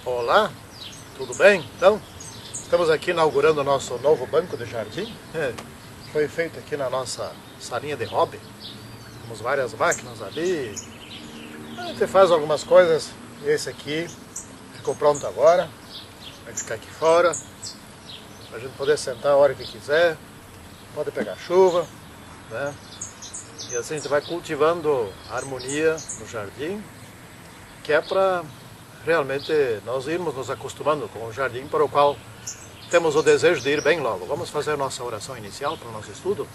Olá, tudo bem? Então, estamos aqui inaugurando o nosso novo banco de jardim. Foi feito aqui na nossa salinha de hobby. Temos várias máquinas ali. A gente faz algumas coisas. Esse aqui ficou pronto agora. Vai ficar aqui fora, para a gente poder sentar a hora que quiser. Pode pegar chuva, né? E assim a gente vai cultivando a harmonia no jardim, que é para realmente nós irmos nos acostumando com o jardim para o qual temos o desejo de ir bem logo. Vamos fazer a nossa oração inicial para o nosso estudo?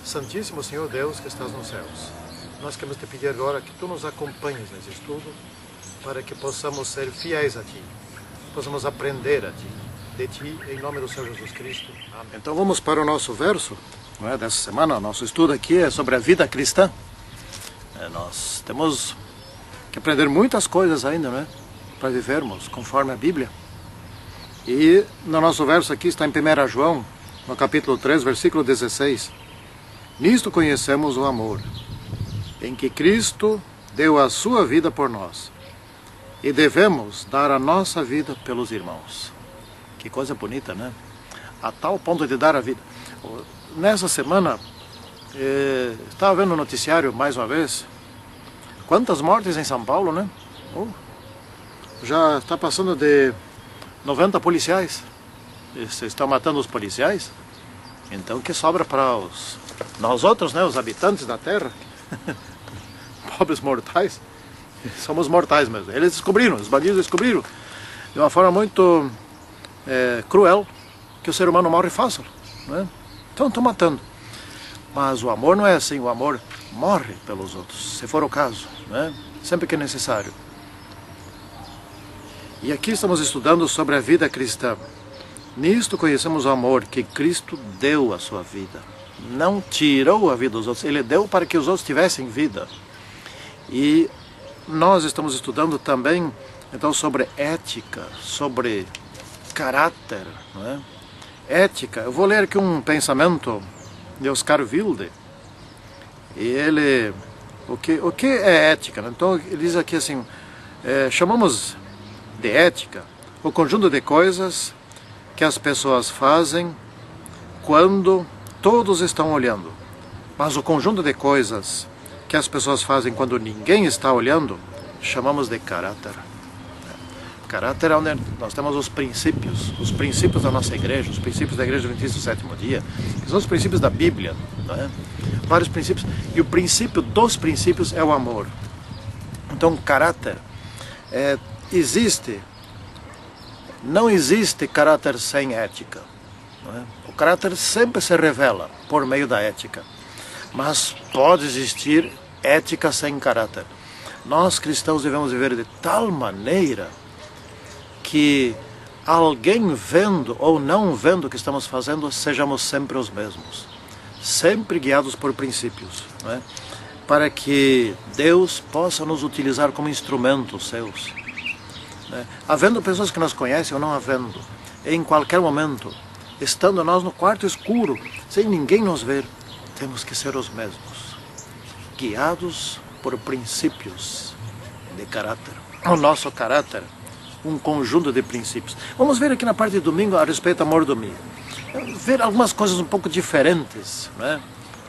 Santíssimo Senhor Deus que estás nos céus, nós queremos te pedir agora que tu nos acompanhes nesse estudo para que possamos ser fiéis a ti, possamos aprender a ti, de ti, em nome do Senhor Jesus Cristo. Amém. Então vamos para o nosso verso, não é, dessa semana. O nosso estudo aqui é sobre a vida cristã. Nós temos que aprender muitas coisas ainda, não é? Para vivermos conforme a Bíblia. E no nosso verso aqui está em 1 João, no capítulo 3, versículo 16. Nisto conhecemos o amor, em que Cristo deu a sua vida por nós, e devemos dar a nossa vida pelos irmãos. Que coisa bonita, né? A tal ponto de dar a vida. Nessa semana, estava vendo o noticiário mais uma vez. Quantas mortes em São Paulo, né? Já está passando de 90 policiais. Eles estão matando os policiais. Então que sobra para nós outros, né? Os habitantes da terra. Pobres mortais. Somos mortais mesmo. Eles descobriram, os bandidos descobriram de uma forma muito cruel que o ser humano morre fácil, né? Então estão matando. Mas o amor não é assim. O amor morre pelos outros, se for o caso, né? Sempre que é necessário. E aqui estamos estudando sobre a vida cristã. Nisto conhecemos o amor, que Cristo deu a sua vida. Não tirou a vida dos outros, Ele deu para que os outros tivessem vida. E nós estamos estudando também então sobre ética, sobre caráter, não é? Ética. Eu vou ler aqui um pensamento de Oscar Wilde. E ele, o que é ética, né? Então ele diz aqui assim, chamamos de ética o conjunto de coisas que as pessoas fazem quando todos estão olhando. Mas o conjunto de coisas que as pessoas fazem quando ninguém está olhando, chamamos de caráter. Caráter é onde nós temos os princípios da nossa igreja, os princípios da igreja adventista do sétimo dia, que são os princípios da Bíblia, não é? Vários princípios, e o princípio dos princípios é o amor. Então, caráter não existe caráter sem ética, não é? O caráter sempre se revela por meio da ética, mas pode existir ética sem caráter. Nós cristãos devemos viver de tal maneira que alguém vendo ou não vendo o que estamos fazendo, sejamos sempre os mesmos, sempre guiados por princípios, não é? Para que Deus possa nos utilizar como instrumentos seus, né? Havendo pessoas que nos conhecem ou não havendo, em qualquer momento, estando nós no quarto escuro, sem ninguém nos ver, temos que ser os mesmos, guiados por princípios de caráter. O nosso caráter, um conjunto de princípios. Vamos ver aqui na parte de domingo a respeito da mordomia. Ver algumas coisas um pouco diferentes, né?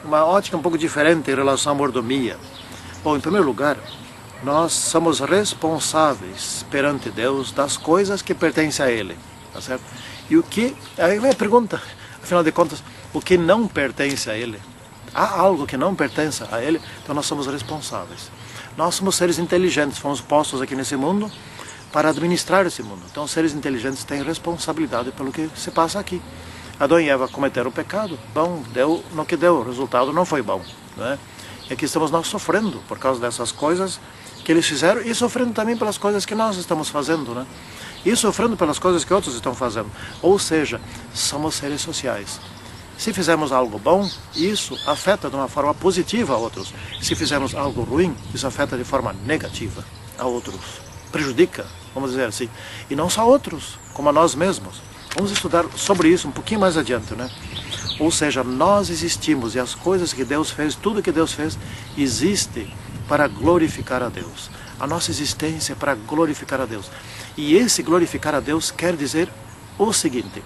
Uma ótica um pouco diferente em relação à mordomia. Bom, em primeiro lugar, nós somos responsáveis perante Deus das coisas que pertencem a Ele, tá certo? E o que, aí vem a pergunta, afinal de contas, o que não pertence a Ele? Há algo que não pertence a Ele? Então nós somos responsáveis. Nós somos seres inteligentes, fomos postos aqui nesse mundo para administrar esse mundo. Então, seres inteligentes têm responsabilidade pelo que se passa aqui. Adão e Eva cometeram o pecado, bom, deu no que deu, o resultado não foi bom, né? E aqui estamos nós sofrendo por causa dessas coisas que eles fizeram e sofrendo também pelas coisas que nós estamos fazendo, né? E sofrendo pelas coisas que outros estão fazendo. Ou seja, somos seres sociais. Se fizermos algo bom, isso afeta de uma forma positiva a outros. Se fizermos algo ruim, isso afeta de forma negativa a outros. Prejudica, vamos dizer assim, e não só outros, como a nós mesmos. Vamos estudar sobre isso um pouquinho mais adiante, né? Ou seja, nós existimos e as coisas que Deus fez, tudo que Deus fez, existe para glorificar a Deus. A nossa existência é para glorificar a Deus. E esse glorificar a Deus quer dizer o seguinte,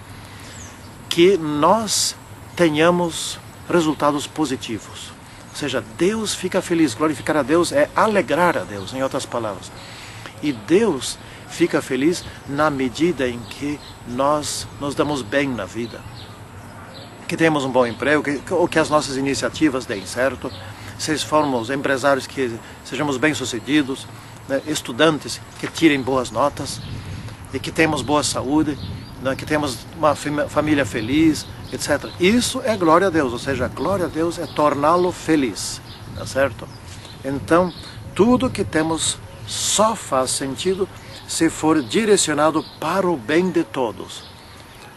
que nós tenhamos resultados positivos. Ou seja, Deus fica feliz. Glorificar a Deus é alegrar a Deus, em outras palavras. E Deus fica feliz na medida em que nós nos damos bem na vida. Que temos um bom emprego, ou que as nossas iniciativas deem certo. Se formos empresários, que sejamos bem-sucedidos, né? Estudantes que tirem boas notas, e que temos boa saúde, né? Que temos uma família feliz, etc. Isso é glória a Deus, ou seja, glória a Deus é torná-lo feliz, tá certo? Então, tudo que temos só faz sentido se for direcionado para o bem de todos,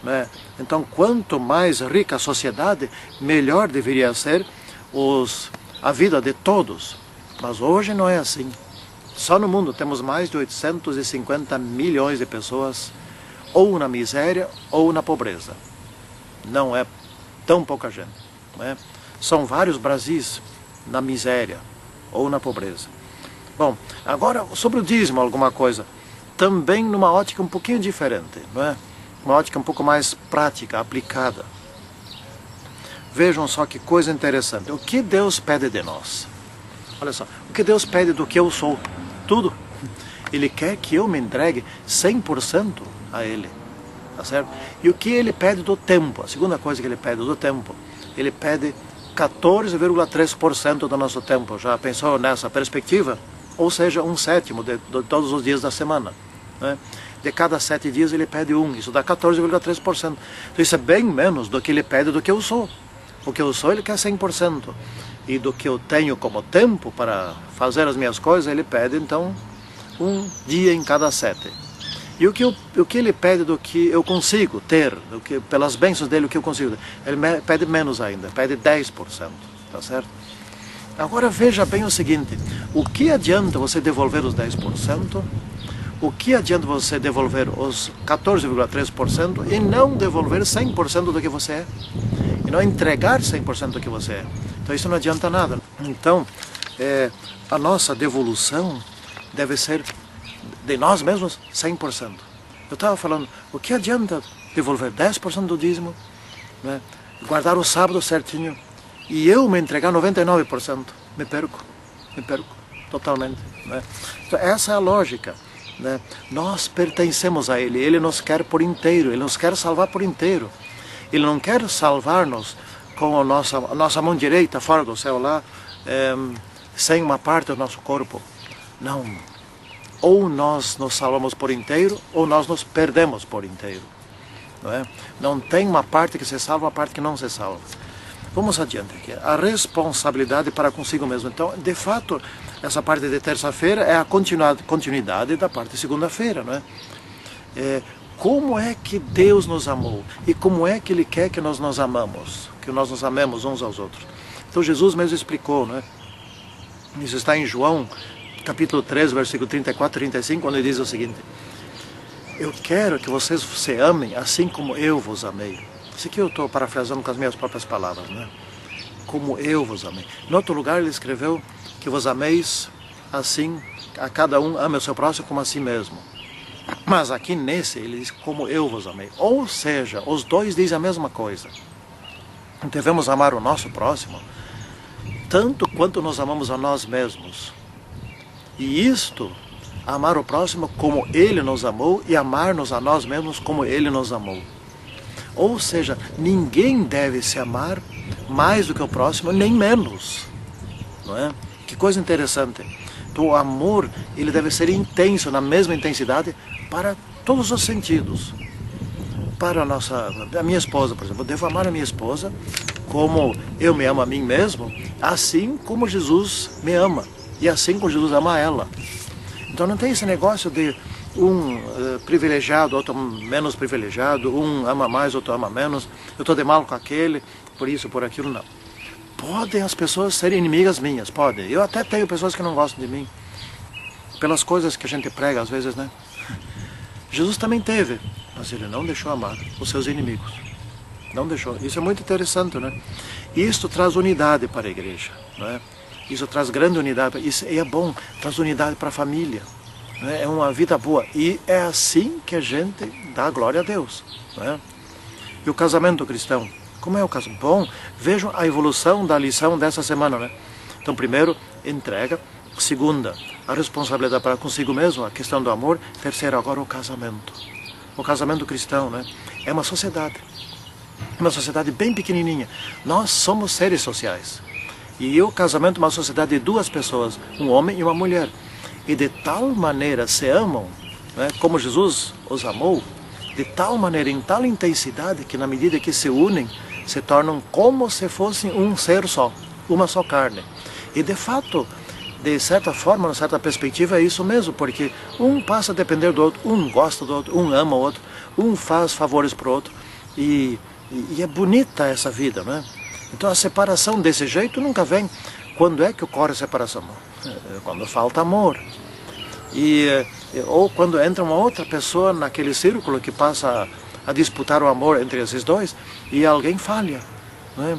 né? Então, quanto mais rica a sociedade, melhor deveria ser a vida de todos. Mas hoje não é assim. Só no mundo temos mais de 850 milhões de pessoas ou na miséria ou na pobreza. Não é tão pouca gente, né? São vários Brasis na miséria ou na pobreza. Bom, agora sobre o dízimo, alguma coisa. Também numa ótica um pouquinho diferente, não é? Uma ótica um pouco mais prática, aplicada. Vejam só que coisa interessante. O que Deus pede de nós? Olha só, o que Deus pede do que eu sou? Tudo. Ele quer que eu me entregue 100% a Ele. Tá certo? E o que Ele pede do tempo? A segunda coisa que Ele pede do tempo. Ele pede 14,3% do nosso tempo. Já pensou nessa perspectiva? Ou seja, 1/7 de todos os dias da semana, né? De cada 7 dias ele pede 1, isso dá 14,3%. Então isso é bem menos do que ele pede do que eu sou. O que eu sou ele quer 100%. E do que eu tenho como tempo para fazer as minhas coisas, ele pede então 1 dia em cada 7. E o que ele pede do que eu consigo ter, pelas bênçãos dele, o que eu consigo ter, ele pede menos ainda, pede 10%, tá certo? Agora veja bem o seguinte, o que adianta você devolver os 10%? O que adianta você devolver os 14,3% e não devolver 100% do que você é? E não entregar 100% do que você é? Então isso não adianta nada. Então, a nossa devolução deve ser de nós mesmos 100%. Eu estava falando, o que adianta devolver 10% do dízimo, né? Guardar o sábado certinho, e eu me entregar 99%? Me perco totalmente, né? Então, essa é a lógica, né? Nós pertencemos a Ele, Ele nos quer por inteiro, Ele nos quer salvar por inteiro. Ele não quer salvar-nos com a nossa mão direita fora do céu lá, sem uma parte do nosso corpo. Não. Ou nós nos salvamos por inteiro, ou nós nos perdemos por inteiro. Não é? Não tem uma parte que se salva, uma parte que não se salva. Vamos adiante aqui. A responsabilidade para consigo mesmo. Então, de fato, essa parte de terça-feira é a continuidade da parte de segunda-feira, não é? Como é que Deus nos amou? E como é que Ele quer que nós nos amamos? Que nós nos amemos uns aos outros. Então, Jesus mesmo explicou, não é? Isso está em João, capítulo 3, versículo 34 e 35, quando ele diz o seguinte: eu quero que vocês se amem assim como eu vos amei. Isso aqui eu estou parafraseando com as minhas próprias palavras, né? Como eu vos amei. Em outro lugar ele escreveu que vos ameis assim, a cada um ame o seu próximo como a si mesmo. Mas aqui nesse ele diz como eu vos amei. Ou seja, os dois dizem a mesma coisa. Devemos amar o nosso próximo tanto quanto nós amamos a nós mesmos. E isto, amar o próximo como Ele nos amou e amar-nos a nós mesmos como Ele nos amou. Ou seja, ninguém deve se amar mais do que o próximo, nem menos. Não é? Que coisa interessante. Então, o amor, ele deve ser intenso, na mesma intensidade, para todos os sentidos. Para a minha esposa, por exemplo, eu devo amar a minha esposa como eu me amo a mim mesmo, assim como Jesus me ama. E assim como Jesus ama ela. Então não tem esse negócio de um privilegiado, outro menos privilegiado, um ama mais, outro ama menos, eu estou de mal com aquele, por isso, por aquilo, não. Podem as pessoas serem inimigas minhas, podem. Eu até tenho pessoas que não gostam de mim, pelas coisas que a gente prega às vezes, né? Jesus também teve, mas ele não deixou amar os seus inimigos. Não deixou. Isso é muito interessante, né? Isto traz unidade para a igreja, não é? Isso traz grande unidade, isso é bom, traz unidade para a família. né? É uma vida boa. E é assim que a gente dá glória a Deus, né? E o casamento cristão? Como é o casamento? Bom, vejam a evolução da lição dessa semana, né? Então, primeiro, entrega. Segunda, a responsabilidade para consigo mesmo, a questão do amor. Terceiro, agora o casamento. O casamento cristão, né? É uma sociedade bem pequenininha. Nós somos seres sociais. E o casamento é uma sociedade de duas pessoas, um homem e uma mulher. E de tal maneira se amam, né, como Jesus os amou, de tal maneira, em tal intensidade, que na medida que se unem, se tornam como se fossem um ser só, uma só carne. E de fato, de certa forma, de certa perspectiva, é isso mesmo, porque um passa a depender do outro, um gosta do outro, um ama o outro, um faz favores para o outro, e é bonita essa vida, né? Então a separação desse jeito nunca vem. Quando é que ocorre a separação? Quando falta amor. Ou quando entra uma outra pessoa naquele círculo que passa a disputar o amor entre esses dois e alguém falha, né?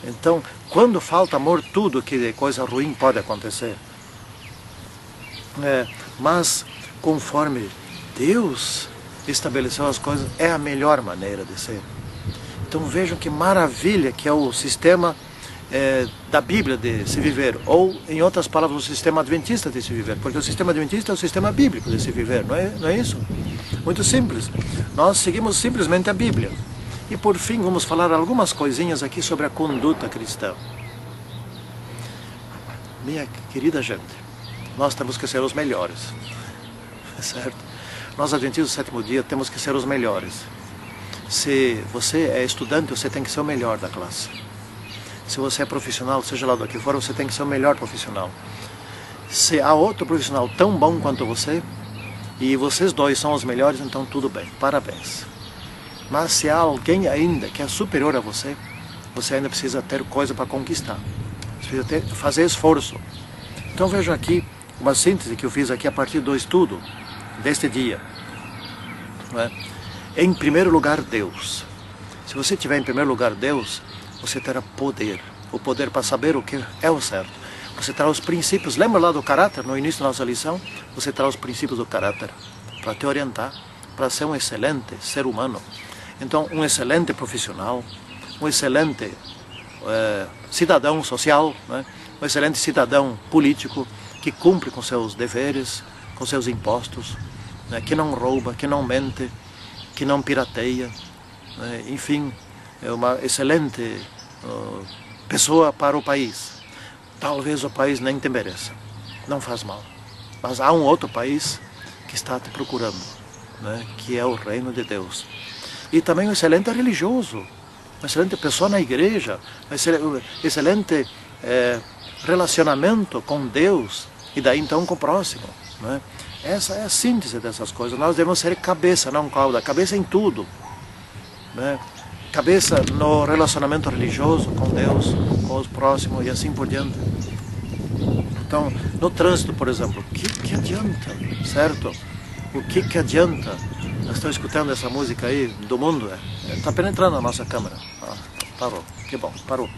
Então, quando falta amor, tudo que de coisa ruim pode acontecer. Mas, conforme Deus estabeleceu as coisas, é a melhor maneira de ser. Então vejam que maravilha que é o sistema da Bíblia de se viver, ou em outras palavras, o sistema adventista de se viver, porque o sistema adventista é o sistema bíblico de se viver, não é isso? Muito simples. Nós seguimos simplesmente a Bíblia. E por fim vamos falar algumas coisinhas aqui sobre a conduta cristã. Minha querida gente, nós temos que ser os melhores, certo? Nós adventistas do sétimo dia temos que ser os melhores. Se você é estudante, você tem que ser o melhor da classe. Se você é profissional, seja lá do que for, você tem que ser o melhor profissional. Se há outro profissional tão bom quanto você, e vocês dois são os melhores, então tudo bem, parabéns. Mas se há alguém ainda que é superior a você, você ainda precisa ter coisa para conquistar. Você precisa fazer esforço. Então vejam aqui uma síntese que eu fiz aqui a partir do estudo deste dia, não é? Em primeiro lugar, Deus. Se você tiver em primeiro lugar Deus, você terá poder. O poder para saber o que é o certo. Você terá os princípios. Lembra lá do caráter, no início da nossa lição? Você terá os princípios do caráter para te orientar, para ser um excelente ser humano. Então, um excelente profissional, um excelente cidadão social, né? Um excelente cidadão político que cumpre com seus deveres, com seus impostos, né? Que não rouba, que não mente, que não pirateia, né? Enfim, é uma excelente pessoa para o país. Talvez o país nem te mereça, não faz mal, mas há um outro país que está te procurando, né? Que é o reino de Deus. E também um excelente religioso, uma excelente pessoa na igreja, um excelente relacionamento com Deus e daí então com o próximo, né? Essa é a síntese dessas coisas. Nós devemos ser cabeça, não cauda, cabeça em tudo, né? Cabeça no relacionamento religioso com Deus, com os próximos e assim por diante. Então, no trânsito, por exemplo, o que adianta, certo? O que adianta? Nós estamos escutando essa música aí do mundo, está penetrando na nossa câmera. Ah, parou, que bom, parou.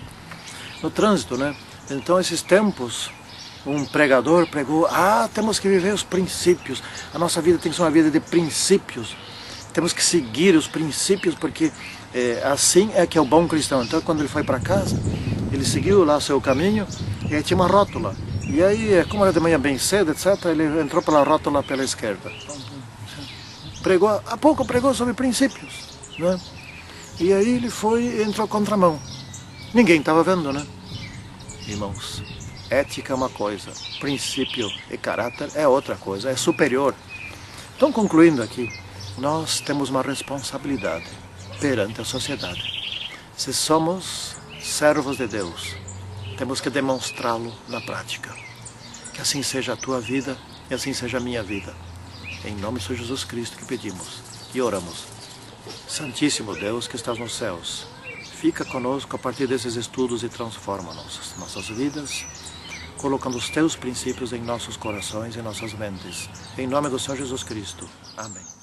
No trânsito, né? Então, esses tempos, um pregador pregou, temos que viver os princípios, a nossa vida tem que ser uma vida de princípios, temos que seguir os princípios, porque assim é que é o bom cristão. Então, quando ele foi para casa, ele seguiu lá o seu caminho, e aí tinha uma rótula, e aí, como era de manhã bem cedo, etc., ele entrou pela rótula pela esquerda. Pregou, há pouco pregou sobre princípios, né? E aí ele entrou contramão. Ninguém estava vendo, né? Irmãos, ética é uma coisa, princípio e caráter é outra coisa, é superior. Então, concluindo aqui, nós temos uma responsabilidade perante a sociedade. Se somos servos de Deus, temos que demonstrá-lo na prática. Que assim seja a tua vida e assim seja a minha vida. Em nome de Senhor Jesus Cristo que pedimos e oramos. Santíssimo Deus que estás nos céus, fica conosco a partir desses estudos e transforma nossas vidas, colocando os teus princípios em nossos corações e nossas mentes. Em nome do Senhor Jesus Cristo. Amém.